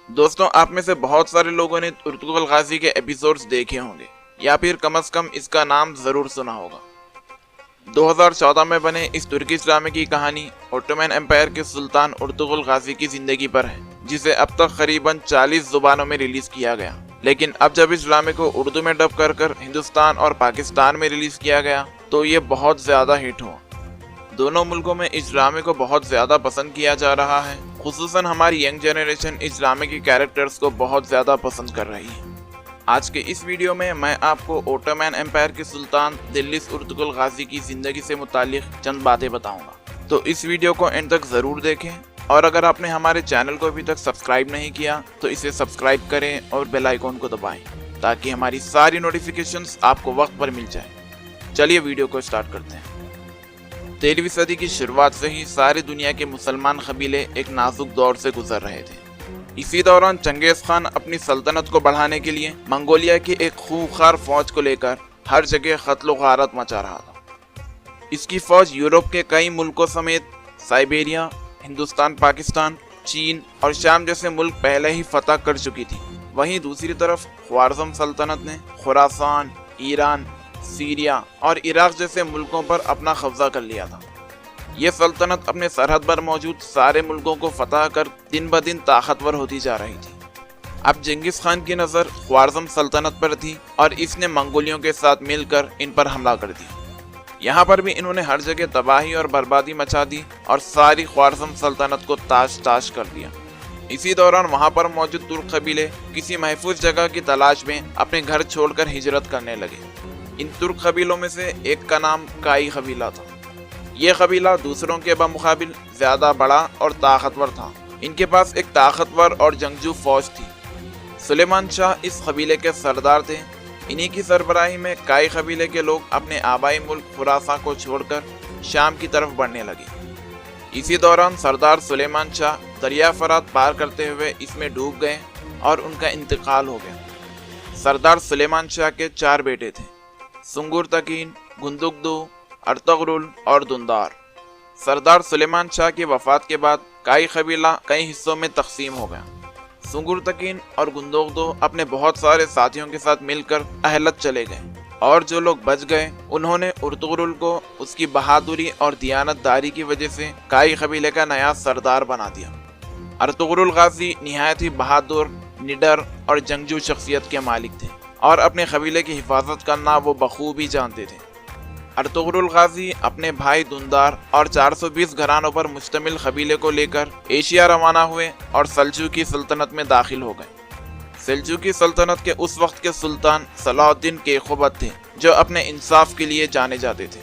دوستوں، آپ میں سے بہت سارے لوگوں نے ارطغرل غازی کے ایپیسوڈز دیکھے ہوں گے یا پھر کم از کم اس کا نام ضرور سنا ہوگا۔ 2014 میں بنے اس ترکی اسلامی کی کہانی اوٹومن امپائر کے سلطان ارطغرل غازی کی زندگی پر ہے، جسے اب تک قریباً 40 زبانوں میں ریلیز کیا گیا۔ لیکن اب جب اس ڈرامے کو اردو میں ڈب کر ہندوستان اور پاکستان میں ریلیز کیا گیا تو یہ بہت زیادہ ہٹ ہوا۔ دونوں ملکوں میں اس ڈرامے کو بہت زیادہ پسند کیا جا رہا ہے، خصوصاً ہماری ینگ جنریشن اس ڈرامے کی کیریکٹرز کو بہت زیادہ پسند کر رہی ہے۔ آج کے اس ویڈیو میں آپ کو اوٹومن امپائر کے سلطان دلیس ارطغرل غازی کی زندگی سے متعلق چند باتیں بتاؤں گا، تو اس ویڈیو کو اینڈ تک ضرور دیکھیں، اور اگر آپ نے ہمارے چینل کو ابھی تک سبسکرائب نہیں کیا تو اسے سبسکرائب کریں اور بیل آئیکن کو دبائیں تاکہ ہماری ساری نوٹیفیکیشنز آپ کو وقت پر مل جائیں۔ چلیے ویڈیو کو سٹارٹ کرتے ہیں۔ 13ویں صدی کی شروعات سے ہی ساری دنیا کے مسلمان قبیلے ایک نازک دور سے گزر رہے تھے۔ اسی دوران چنگیز خان اپنی سلطنت کو بڑھانے کے لیے منگولیا کی ایک خوفخوار فوج کو لے کر ہر جگہ قتل و غارت مچا رہا تھا۔ اس کی فوج یورپ کے کئی ملکوں سمیت سائبیریا، ہندوستان، پاکستان، چین اور شام جیسے ملک پہلے ہی فتح کر چکی تھی۔ وہیں دوسری طرف خوارزم سلطنت نے خراسان، ایران، سیریا اور عراق جیسے ملکوں پر اپنا قبضہ کر لیا تھا۔ یہ سلطنت اپنے سرحد پر موجود سارے ملکوں کو فتح کر دن بدن طاقتور ہوتی جا رہی تھی۔ اب چنگیز خان کی نظر خوارزم سلطنت پر تھی اور اس نے منگولیوں کے ساتھ مل کر ان پر حملہ کر دیا۔ یہاں پر بھی انہوں نے ہر جگہ تباہی اور بربادی مچا دی اور ساری خوارزم سلطنت کو تاش تاش کر دیا۔ اسی دوران وہاں پر موجود ترک قبیلے کسی محفوظ جگہ کی تلاش میں اپنے گھر چھوڑ کر ہجرت کرنے لگے۔ ان ترک قبیلوں میں سے ایک کا نام کائی قبیلہ تھا۔ یہ قبیلہ دوسروں کے بمقابل زیادہ بڑا اور طاقتور تھا۔ ان کے پاس ایک طاقتور اور جنگجو فوج تھی۔ سلیمان شاہ اس قبیلے کے سردار تھے۔ انہی کی سربراہی میں کائی قبیلے کے لوگ اپنے آبائی ملک خراساں کو چھوڑ کر شام کی طرف بڑھنے لگے۔ اسی دوران سردار سلیمان شاہ دریا فرات پار کرتے ہوئے اس میں ڈوب گئے اور ان کا انتقال ہو گیا۔ سردار سلیمان شاہ کے 4 بیٹے تھے: سنگر تکین، گندگدو، ارطغرل اور دندار۔ سردار سلیمان شاہ کی وفات کے بعد کائی قبیلہ کئی حصوں میں تقسیم ہو گیا۔ سنگر تکین اور گندگدو اپنے بہت سارے ساتھیوں کے ساتھ مل کر اہلت چلے گئے، اور جو لوگ بچ گئے انہوں نے ارطغرل کو اس کی بہادری اور دیانت داری کی وجہ سے کائی قبیلے کا نیا سردار بنا دیا۔ ارطغرل غازی نہایت ہی بہادر، نڈر اور جنگجو شخصیت کے مالک تھے، اور اپنے قبیلے کی حفاظت کرنا وہ بخوبی جانتے تھے۔ ارطغرل غازی اپنے بھائی دندار اور 420 گھرانوں پر مشتمل قبیلے کو لے کر ایشیا روانہ ہوئے اور سلجوقی سلطنت میں داخل ہو گئے۔ سلجوقی سلطنت کے اس وقت کے سلطان صلاح الدین کیقوباد تھے، جو اپنے انصاف کے لیے جانے جاتے تھے۔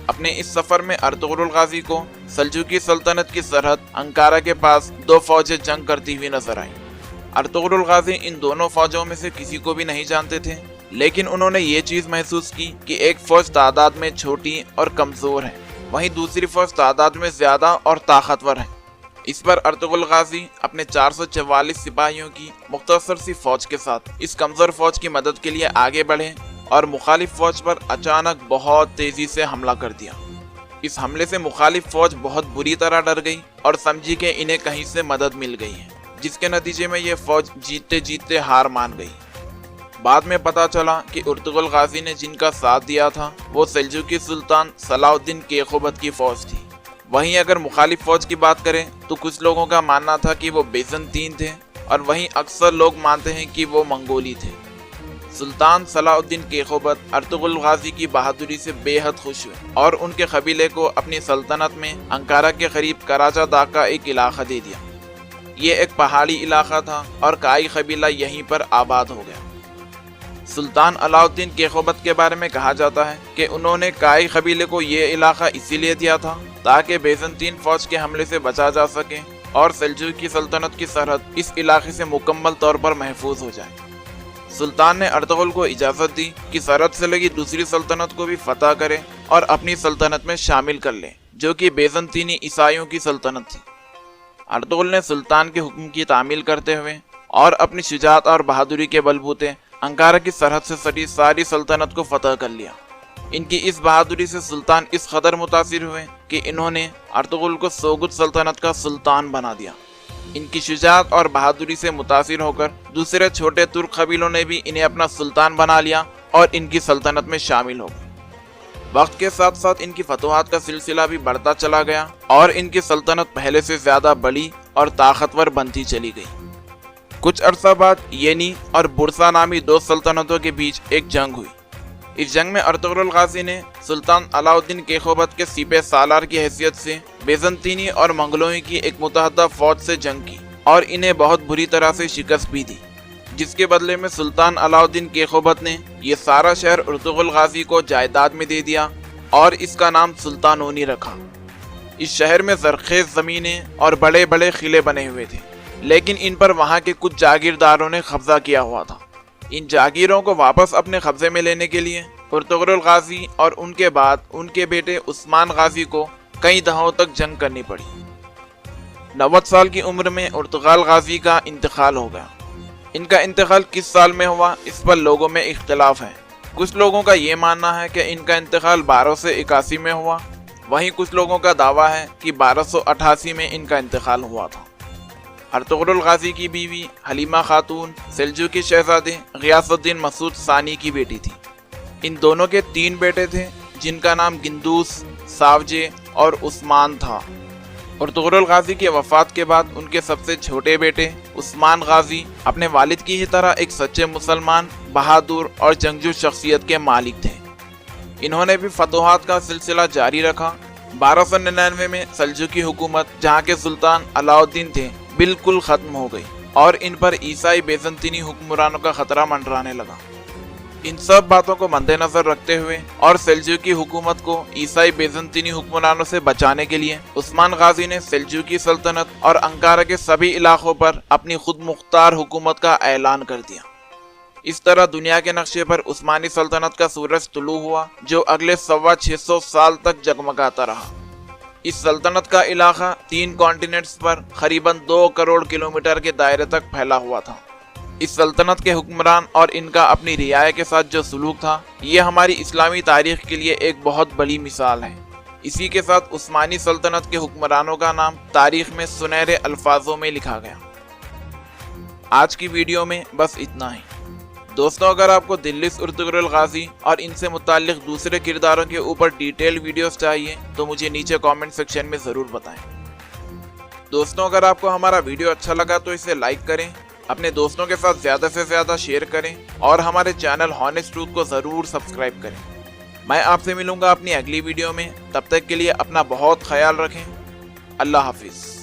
اپنے اس سفر میں ارطغرل غازی کو سلجوقی سلطنت کی سرحد انکارا کے پاس 2 فوجیں جنگ کرتی ہوئی نظر آئیں۔ ارطغرل غازی ان دونوں فوجوں میں سے کسی کو بھی نہیں جانتے تھے، لیکن انہوں نے یہ چیز محسوس کی کہ ایک فوج تعداد میں چھوٹی اور کمزور ہے، وہیں دوسری فوج تعداد میں زیادہ اور طاقتور ہے۔ اس پر ارطغرل غازی اپنے 444 سپاہیوں کی مختصر سی فوج کے ساتھ اس کمزور فوج کی مدد کے لیے آگے بڑھے اور مخالف فوج پر اچانک بہت تیزی سے حملہ کر دیا۔ اس حملے سے مخالف فوج بہت بری طرح ڈر گئی اور سمجھی کہ انہیں کہیں سے مدد مل گئی ہے، جس کے نتیجے میں یہ فوج جیتتے جیتتے ہار مان گئی۔ بعد میں پتا چلا کہ ارطغرل غازی نے جن کا ساتھ دیا تھا وہ سلجوقی سلطان صلاح الدین کیقوباد کی فوج تھی۔ وہیں اگر مخالف فوج کی بات کریں تو کچھ لوگوں کا ماننا تھا کہ وہ بیزنطین تھے، اور وہیں اکثر لوگ مانتے ہیں کہ وہ منگولی تھے۔ سلطان صلاح الدین کیقوباد ارطغرل غازی کی بہادری سے بے حد خوش ہوئے اور ان کے قبیلے کو اپنی سلطنت میں انکارا کے قریب کراچا دا کا ایک علاقہ دے دیا۔ یہ ایک پہاڑی علاقہ تھا اور کائی قبیلہ یہیں پر آباد ہو گیا۔ سلطان علاء الدین کیقوباد کے بارے میں کہا جاتا ہے کہ انہوں نے کائی قبیلے کو یہ علاقہ اسی لیے دیا تھا تاکہ بیزنطین فوج کے حملے سے بچا جا سکے اور سلجوقی سلطنت کی سرحد اس علاقے سے مکمل طور پر محفوظ ہو جائے۔ سلطان نے ارطغرل کو اجازت دی کہ سرحد سے لگی دوسری سلطنت کو بھی فتح کرے اور اپنی سلطنت میں شامل کر لے، جو کہ بیزنطینی عیسائیوں کی سلطنت تھی۔ ارطغرل نے سلطان کے حکم کی تعمیل کرتے ہوئے اور اپنی شجاعت اور بہادری کے بلبوتے انکارا کی سرحد سے سٹی ساری سلطنت کو فتح کر لیا۔ ان کی اس بہادری سے سلطان اس قدر متاثر ہوئے کہ انہوں نے ارطغرل کو سوگد سلطنت کا سلطان بنا دیا۔ ان کی شجاعت اور بہادری سے متاثر ہو کر دوسرے چھوٹے ترک قبیلوں نے بھی انہیں اپنا سلطان بنا لیا اور ان کی سلطنت میں شامل ہو گئے۔ وقت کے ساتھ ساتھ ان کی فتوحات کا سلسلہ بھی بڑھتا چلا گیا اور ان کی سلطنت پہلے سے زیادہ بڑی اور طاقتور بنتی چلی گئی۔ کچھ عرصہ بعد یینی اور برسا نامی دو سلطنتوں کے بیچ ایک جنگ ہوئی۔ اس جنگ میں ارطغرل غازی نے سلطان علاء الدین کیخوبت کے سپہ سالار کی حیثیت سے بیزنطینی اور منگولوں کی ایک متحدہ فوج سے جنگ کی اور انہیں بہت بری طرح سے شکست بھی دی، جس کے بدلے میں سلطان علاء الدین کیخوبت نے یہ سارا شہر ارطغرل غازی کو جائیداد میں دے دیا اور اس کا نام سلطانونی رکھا۔ اس شہر میں زرخیز زمینیں اور بڑے بڑے قلعے بنے ہوئے تھے، لیکن ان پر وہاں کے کچھ جاگیرداروں نے قبضہ کیا ہوا تھا۔ ان جاگیروں کو واپس اپنے قبضے میں لینے کے لیے ارطغرل غازی اور ان کے بعد ان کے بیٹے عثمان غازی کو کئی دہائوں تک جنگ کرنی پڑی۔ 90 سال کی عمر میں ارطغرل غازی کا انتقال ہو گیا۔ ان کا انتقال کس سال میں ہوا اس پر لوگوں میں اختلاف ہے۔ کچھ لوگوں کا یہ ماننا ہے کہ ان کا انتقال 1281 میں ہوا، وہیں کچھ لوگوں کا دعویٰ ہے کہ 1288 میں ان کا انتقال ہوا تھا۔ ارطغرل غازی کی بیوی حلیمہ خاتون سلجوقی شہزادے غیاث الدین مسعود ثانی کی بیٹی تھی۔ ان دونوں کے 3 بیٹے تھے جن کا نام گندوس، ساوجے اور عثمان تھا۔ ارطغرل غازی کی وفات کے بعد ان کے سب سے چھوٹے بیٹے عثمان غازی اپنے والد کی ہی طرح ایک سچے مسلمان، بہادر اور جنگجو شخصیت کے مالک تھے۔ انہوں نے بھی فتوحات کا سلسلہ جاری رکھا۔ 1299 میں سلجوقی حکومت، جہاں کے سلطان علاء الدین تھے، بالکل ختم ہو گئی اور ان پر عیسائی بیزنطینی حکمرانوں کا خطرہ منڈرانے لگا۔ ان سب باتوں کو مد نظر رکھتے ہوئے اور سلجوقی حکومت کو عیسائی بیزنطینی حکمرانوں سے بچانے کے لیے عثمان غازی نے سلجوقی سلطنت اور انکارا کے سبھی علاقوں پر اپنی خود مختار حکومت کا اعلان کر دیا۔ اس طرح دنیا کے نقشے پر عثمانی سلطنت کا سورج طلوع ہوا، جو اگلے 650 سال تک جگمگاتا رہا۔ اس سلطنت کا علاقہ 3 کانٹیننٹس پر قریباً 2 کروڑ کلومیٹر کے دائرے تک پھیلا ہوا تھا۔ اس سلطنت کے حکمران اور ان کا اپنی رعایا کے ساتھ جو سلوک تھا، یہ ہماری اسلامی تاریخ کے لیے ایک بہت بڑی مثال ہے۔ اسی کے ساتھ عثمانی سلطنت کے حکمرانوں کا نام تاریخ میں سنہرے الفاظوں میں لکھا گیا۔ آج کی ویڈیو میں بس اتنا ہی۔ دوستوں، اگر آپ کو دہلیز ارطغرل غازی اور ان سے متعلق دوسرے کرداروں کے اوپر ڈیٹیل ویڈیوز چاہیے تو مجھے نیچے کامنٹ سیکشن میں ضرور بتائیں۔ دوستوں، اگر آپ کو ہمارا ویڈیو اچھا لگا تو اسے لائک کریں، اپنے دوستوں کے ساتھ زیادہ سے زیادہ شیئر کریں اور ہمارے چینل ہانسٹ ٹروتھ کو ضرور سبسکرائب کریں۔ میں آپ سے ملوں گا اپنی اگلی ویڈیو میں، تب تک کے لیے اپنا بہت خیال رکھیں۔ اللہ حافظ۔